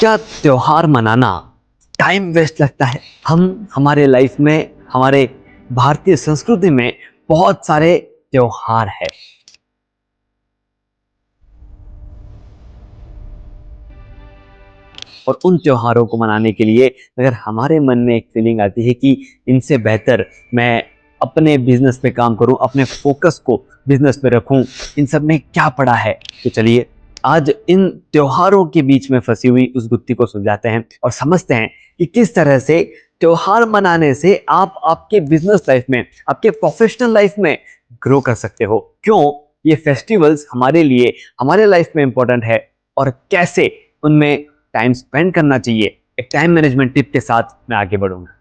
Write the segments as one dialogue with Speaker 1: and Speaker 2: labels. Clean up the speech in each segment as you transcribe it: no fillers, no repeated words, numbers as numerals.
Speaker 1: क्या त्योहार मनाना टाइम वेस्ट लगता है? हम हमारे लाइफ में, हमारे भारतीय संस्कृति में बहुत सारे त्योहार है और उन त्योहारों को मनाने के लिए अगर हमारे मन में एक फीलिंग आती है कि इनसे बेहतर मैं अपने बिजनेस पे काम करूं, अपने फोकस को बिजनेस पे रखूं, इन सब में क्या पड़ा है, तो चलिए आज इन त्योहारों के बीच में फंसी हुई उस गुत्थी को सुलझाते हैं और समझते हैं कि किस तरह से त्योहार मनाने से आप आपके बिजनेस लाइफ में, आपके प्रोफेशनल लाइफ में ग्रो कर सकते हो। क्यों ये फेस्टिवल्स हमारे लिए, हमारे लाइफ में इंपॉर्टेंट है और कैसे उनमें टाइम स्पेंड करना चाहिए, एक टाइम मैनेजमेंट टिप के साथ मैं आगे बढ़ूंगा।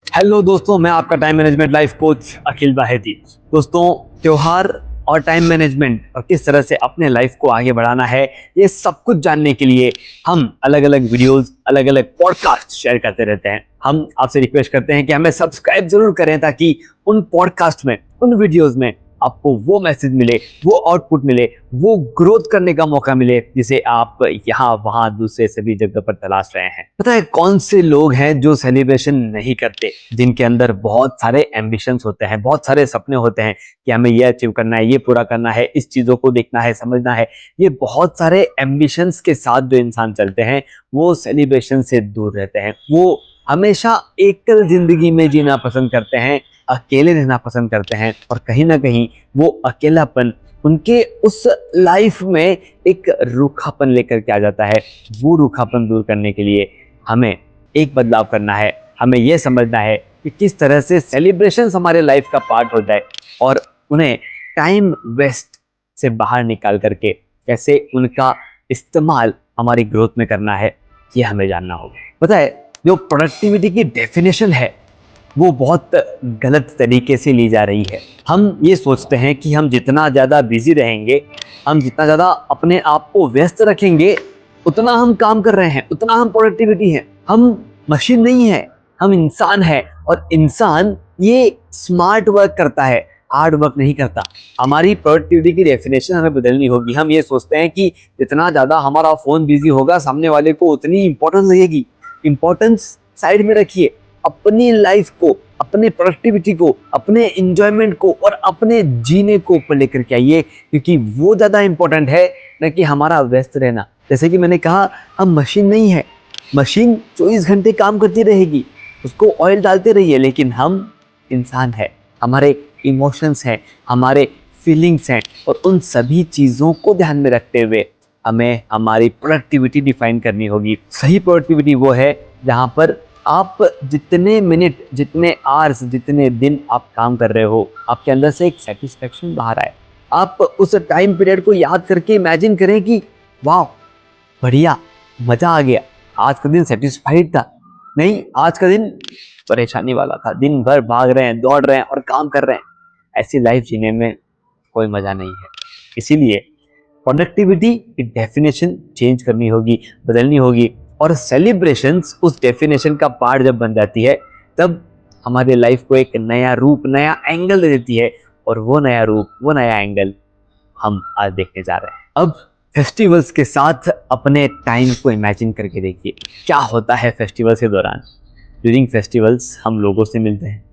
Speaker 1: हेलो दोस्तों, मैं आपका टाइम मैनेजमेंट लाइफ कोच अखिल बाहेती। दोस्तों, त्योहार और टाइम मैनेजमेंट और किस तरह से अपने लाइफ को आगे बढ़ाना है, ये सब कुछ जानने के लिए हम अलग अलग वीडियोस, अलग अलग पॉडकास्ट शेयर करते रहते हैं। हम आपसे रिक्वेस्ट करते हैं कि हमें सब्सक्राइब जरूर करें ताकि उन पॉडकास्ट में, उन वीडियोस में आपको वो मैसेज मिले, वो आउटपुट मिले, वो ग्रोथ करने का मौका मिले जिसे आप यहाँ वहां दूसरे सभी जगह पर तलाश रहे हैं। पता है कौन से लोग हैं जो सेलिब्रेशन नहीं करते, जिनके अंदर बहुत सारे एम्बिशंस होते हैं, बहुत सारे सपने होते हैं कि हमें ये अचीव करना है, ये पूरा करना है, इस चीजों को देखना है, समझना है। ये बहुत सारे एम्बिशंस के साथ जो इंसान चलते हैं वो सेलिब्रेशन से दूर रहते हैं। वो हमेशा एकल जिंदगी में जीना पसंद करते हैं, अकेले रहना पसंद करते हैं और कहीं ना कहीं वो अकेलापन उनके उस लाइफ में एक रूखापन लेकर के आ जाता है। वो रूखापन दूर करने के लिए हमें एक बदलाव करना है। हमें यह समझना है कि किस तरह से सेलिब्रेशंस हमारे लाइफ का पार्ट हो जाए और उन्हें टाइम वेस्ट से बाहर निकाल करके कैसे उनका इस्तेमाल हमारी ग्रोथ में करना है, ये हमें जानना होगा। पता है, जो प्रोडक्टिविटी की डेफिनेशन है वो बहुत गलत तरीके से ली जा रही है। हम ये सोचते हैं कि हम जितना ज़्यादा बिजी रहेंगे, हम जितना ज़्यादा अपने आप को व्यस्त रखेंगे, उतना हम काम कर रहे हैं, उतना हम प्रोडक्टिविटी हैं। हम मशीन नहीं है, हम इंसान है और इंसान ये स्मार्ट वर्क करता है, हार्ड वर्क नहीं करता। हमारी प्रोडक्टिविटी की डेफिनेशन हमें बदलनी होगी। हम ये सोचते हैं कि जितना ज़्यादा हमारा फ़ोन बिजी होगा, सामने वाले को उतनी इंपॉर्टेंस लगेगी। इंपॉर्टेंस साइड में रखिए, अपनी लाइफ को, अपने प्रोडक्टिविटी को, अपने एंजॉयमेंट को और अपने जीने को ऊपर लेकर के आइए, क्योंकि वो ज़्यादा इंपॉर्टेंट है न कि हमारा व्यस्त रहना। जैसे कि मैंने कहा, हम मशीन नहीं है। मशीन 24 घंटे काम करती रहेगी, उसको ऑयल डालते रहिए, लेकिन हम इंसान है, हमारे इमोशंस हैं, हमारे फीलिंग्स हैं और उन सभी चीज़ों को ध्यान में रखते हुए हमें हमारी प्रोडक्टिविटी डिफाइन करनी होगी। सही प्रोडक्टिविटी वो है जहाँ पर आप जितने मिनट, जितने आवर्स, जितने दिन आप काम कर रहे हो, आपके अंदर से एक सेटिस्फेक्शन बाहर आए। आप उस टाइम पीरियड को याद करके इमेजिन करें कि वाह, बढ़िया, मजा आ गया, आज का दिन सेटिस्फाइड था। नहीं, आज का दिन परेशानी वाला था, दिन भर भाग रहे हैं, दौड़ रहे हैं और काम कर रहे हैं। ऐसी लाइफ जीने में कोई मजा नहीं है। इसीलिए प्रोडक्टिविटी की डेफिनेशन चेंज करनी होगी, बदलनी होगी और सेलिब्रेशंस उस डेफिनेशन का पार्ट जब बन जाती है तब हमारे लाइफ को एक नया रूप, नया एंगल दे देती है और वो नया रूप, वो नया एंगल हम आज देखने जा रहे हैं। अब फेस्टिवल्स के साथ अपने टाइम को इमेजिन करके देखिए क्या होता है फेस्टिवल्स के दौरान। ड्यूरिंग फेस्टिवल्स हम लोगों से मिलते हैं,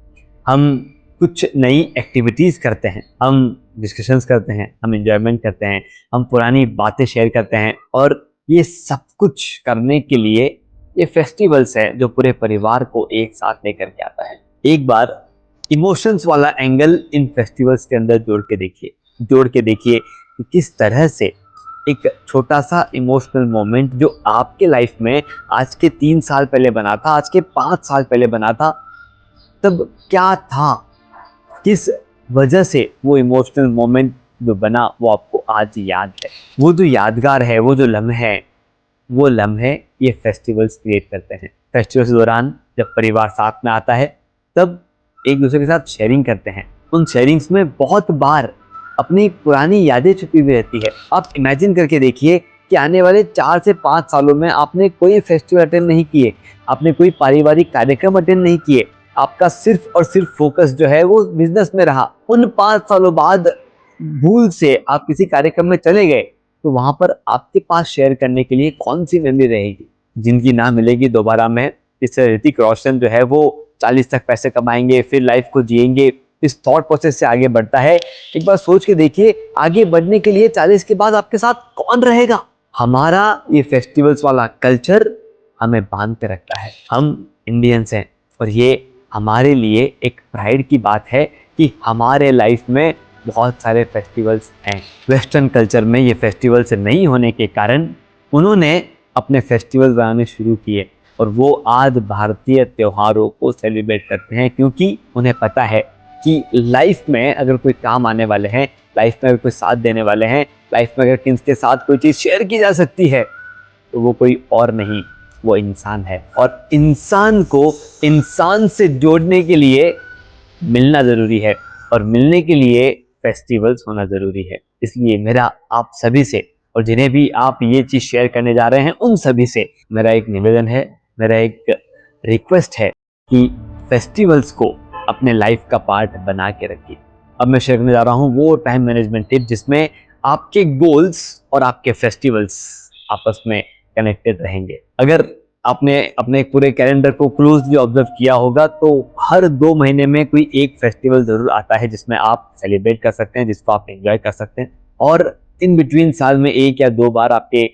Speaker 1: हम कुछ नई एक्टिविटीज़ करते हैं, हम डिस्कशंस करते हैं, हम एंजॉयमेंट करते हैं, हम पुरानी बातें शेयर करते हैं और ये सब कुछ करने के लिए ये फेस्टिवल्स है जो पूरे परिवार को एक साथ लेकर के आता है। एक बार इमोशंस वाला एंगल इन फेस्टिवल्स के अंदर जोड़ के देखिए कि किस तरह से एक छोटा सा इमोशनल मोमेंट जो आपके लाइफ में आज के 3 साल पहले बना था, आज के 5 साल पहले बना था, तब क्या था, किस वजह से वो इमोशनल मोमेंट जो बना वो आपको आज याद है। वो जो यादगार है, वो जो लम्हे हैं, वो लम्हे ये फेस्टिवल्स क्रिएट करते हैं। फेस्टिवल्स के दौरान जब परिवार साथ में आता है तब एक दूसरे के साथ शेयरिंग करते हैं। उन शेयरिंग्स में बहुत बार अपनी पुरानी यादें छुपी हुई रहती है। आप इमेजिन करके देखिए कि आने वाले 4 से 5 सालों में आपने कोई फेस्टिवल अटेंड नहीं किए, आपने कोई पारिवारिक कार्यक्रम अटेंड नहीं किए, आपका सिर्फ और सिर्फ फोकस जो है वो बिजनेस में रहा। उन 5 सालों बाद भूल से आप किसी कार्यक्रम में चले गए तो वहां पर आपके पास शेयर करने के लिए कौन सी मेमोरी रहेगी? जिंदगी ना मिलेगी दोबारा में, जिससे ऋतिक रोशन जो है वो 40 तक पैसे कमाएंगे, फिर लाइफ को जिएंगे, इस थॉट प्रोसेस से आगे बढ़ता है। एक बार सोच के देखिए, आगे बढ़ने के लिए 40 के बाद आपके साथ कौन रहेगा? हमारा ये फेस्टिवल्स वाला कल्चर हमें बांध के रखता है। हम इंडियंस हैं और ये हमारे लिए एक प्राइड की बात है कि हमारे लाइफ में बहुत सारे फेस्टिवल्स हैं। वेस्टर्न कल्चर में ये फेस्टिवल्स नहीं होने के कारण उन्होंने अपने फेस्टिवल बनाने शुरू किए और वो आज भारतीय त्योहारों को सेलिब्रेट करते हैं, क्योंकि उन्हें पता है कि लाइफ में अगर कोई काम आने वाले हैं, लाइफ में अगर कोई साथ देने वाले हैं, लाइफ में अगर किसी साथ कोई चीज़ शेयर की जा सकती है तो वो कोई और नहीं, वो इंसान है। और इंसान को इंसान से जोड़ने के लिए मिलना ज़रूरी है और मिलने के लिए फेस्टिवल्स होना ज़रूरी है। इसलिए मेरा आप सभी से, और जिन्हें भी आप ये चीज़ शेयर करने जा रहे हैं उन सभी से मेरा एक निवेदन है, मेरा एक रिक्वेस्ट है कि फेस्टिवल्स को अपने लाइफ का पार्ट बना के रखिए। अब मैं शेयर करने जा रहा हूँ वो टाइम मैनेजमेंट टिप जिसमें आपके गोल्स और आपके फेस्टिवल्स आपस में कनेक्टेड रहेंगे। अगर आपने अपने पूरे कैलेंडर को क्लोजली ऑब्जर्व किया होगा तो हर 2 महीने में कोई एक फेस्टिवल जरूर आता है जिसमें आप सेलिब्रेट कर सकते हैं, जिसको आप एंजॉय कर सकते हैं। और इन बिटवीन साल में 1 या 2 बार आपके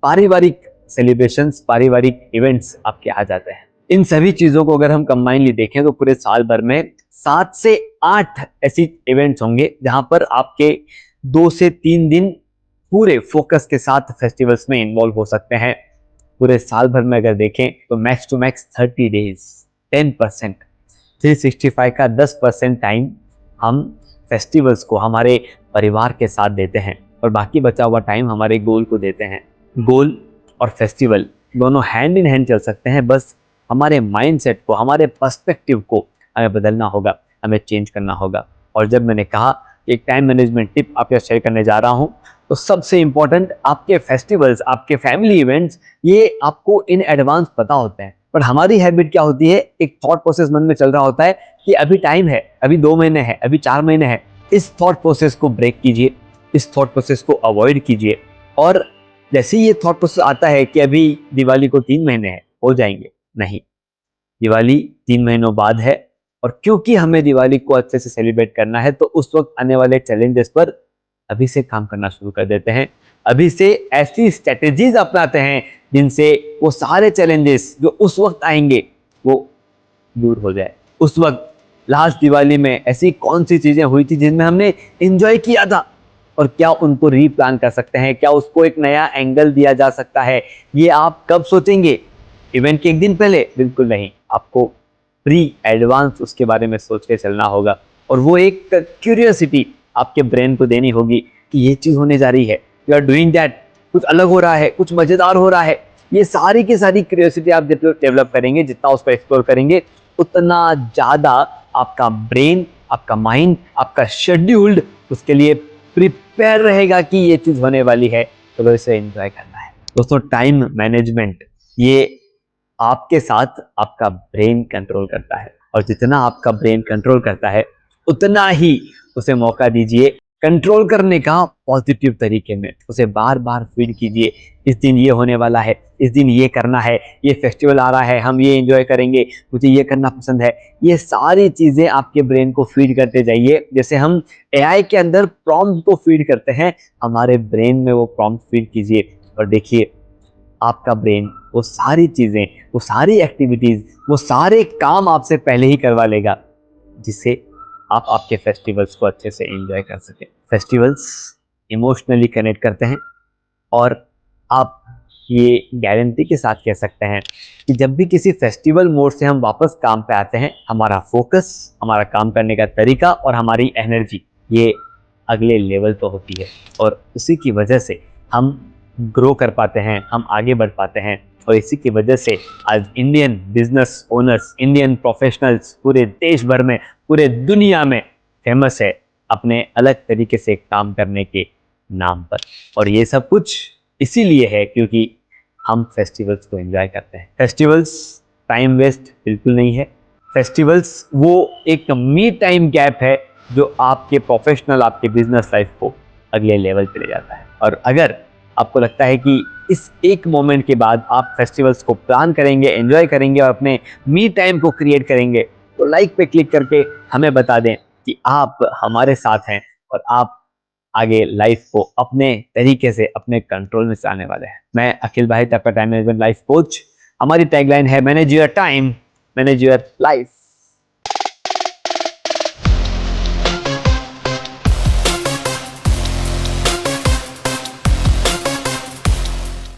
Speaker 1: पारिवारिक सेलिब्रेशंस, पारिवारिक इवेंट्स आपके आ जाते हैं। इन सभी चीजों को अगर हम कंबाइनली देखें तो पूरे साल भर में 7 से 8 ऐसी इवेंट्स होंगे जहां पर आपके 2 से 3 दिन पूरे फोकस के साथ फेस्टिवल्स में इन्वॉल्व हो सकते हैं। पूरे साल भर में अगर देखें तो मैक्स टू मैक्स 30 डेज 10%, 365 का 10% टाइम हम फेस्टिवल्स को हमारे परिवार के साथ देते हैं और बाकी बचा हुआ टाइम हमारे गोल को देते हैं। गोल और फेस्टिवल दोनों हैंड इन हैंड चल सकते हैं, बस हमारे माइंडसेट को, हमारे पर्सपेक्टिव को हमें बदलना होगा, हमें चेंज करना होगा। और जब मैंने कहा एक टाइम मैनेजमेंट टिप आपके शेयर करने जा रहा हूँ तो सबसे इंपॉर्टेंट आपके फेस्टिवल्स, आपके फैमिली इवेंट्स, ये आपको इन एडवांस पता होते हैं। पर हमारी हैबिट क्या होती है, एक थॉट प्रोसेस मन में चल रहा होता है कि अभी टाइम है, अभी 2 महीने है, अभी 4 महीने है। इस थॉट प्रोसेस को ब्रेक कीजिए, इस थॉट प्रोसेस को अवॉइड कीजिए। और जैसे ही ये थॉट प्रोसेस आता है कि अभी दिवाली को 3 महीने हैं, हो जाएंगे, नहीं, दिवाली 3 महीनों बाद है और क्योंकि हमें दिवाली को अच्छे से सेलिब्रेट करना है तो उस वक्त आने वाले चैलेंजेस पर अभी से काम करना शुरू कर देते हैं। अभी से ऐसी स्ट्रेटेजीज अपनाते हैं जिनसे वो सारे चैलेंजेस जो उस वक्त आएंगे वो दूर हो जाए। उस वक्त लास्ट दिवाली में ऐसी कौन सी चीजें हुई थी जिनमें हमने एंजॉय किया था और क्या उनको रीप्लान कर सकते हैं, क्या उसको एक नया एंगल दिया जा सकता है। ये आप कब सोचेंगे? इवेंट के 1 दिन पहले? बिल्कुल नहीं, आपको प्री एडवांस उसके बारे में सोच के चलना होगा। और वो एक क्यूरियोसिटी आपके ब्रेन को देनी होगी कि ये चीज होने जा रही है, यू आर डूइंग दैट, कुछ अलग हो रहा है, कुछ मजेदार हो रहा है। ये सारी की सारी क्यूरियोसिटी आप डेवलप करेंगे, जितना उसको एक्सप्लोर करेंगे उतना ज्यादा आपका ब्रेन, आपका माइंड, आपका शेड्यूल्ड उसके लिए प्रिपेयर रहेगा कि ये चीज होने वाली है, तो इसे एंजॉय करना है। दोस्तों, टाइम मैनेजमेंट ये आपके साथ आपका ब्रेन कंट्रोल करता है और जितना आपका ब्रेन कंट्रोल करता है उतना ही उसे मौका दीजिए कंट्रोल करने का पॉजिटिव तरीके में। उसे बार बार फीड कीजिए, इस दिन ये होने वाला है, इस दिन ये करना है, ये फेस्टिवल आ रहा है, हम ये एंजॉय करेंगे, मुझे ये करना पसंद है। ये सारी चीजें आपके ब्रेन को फीड करते जाइए। जैसे हम एआई के अंदर प्रॉम्प्ट को फीड करते हैं, हमारे ब्रेन में वो प्रॉम्प्ट फीड कीजिए और देखिए आपका ब्रेन वो सारी चीजें, वो सारी एक्टिविटीज, वो सारे काम आपसे पहले ही करवा लेगा, जिससे आप आपके फेस्टिवल्स को अच्छे से एंजॉय कर सकें। फेस्टिवल्स इमोशनली कनेक्ट करते हैं और आप ये गारंटी के साथ कह सकते हैं कि जब भी किसी फेस्टिवल मोड से हम वापस काम पे आते हैं, हमारा फोकस, हमारा काम करने का तरीका और हमारी एनर्जी ये अगले लेवल पे होती है और उसी की वजह से हम ग्रो कर पाते हैं, हम आगे बढ़ पाते हैं। और इसी की वजह से आज Indian business owners, Indian professionals पूरे देश भर में, पूरे दुनिया में फेमस है अपने अलग तरीके से काम करने के नाम पर। और ये सब कुछ इसीलिए है क्योंकि हम फेस्टिवल्स को एंजॉय करते हैं। फेस्टिवल्स टाइम वेस्ट बिल्कुल नहीं है। फेस्टिवल्स वो एक मी टाइम गैप है जो आपके प्रोफेशनल, आपके बिजनेस लाइफ को अगले लेवल पे ले जाता है। और अगर आपको लगता है कि इस एक मोमेंट के बाद आप फेस्टिवल्स को प्लान करेंगे, एंजॉय करेंगे और अपने मी टाइम को क्रिएट करेंगे, तो लाइक पे क्लिक करके हमें बता दें कि आप हमारे साथ हैं और आप आगे लाइफ को अपने तरीके से अपने कंट्रोल में चलाने वाले हैं। मैं अखिल भाई, आपका टाइम मैनेजमेंट लाइफ कोच। हमारी टैगलाइन है manage your time, manage your life.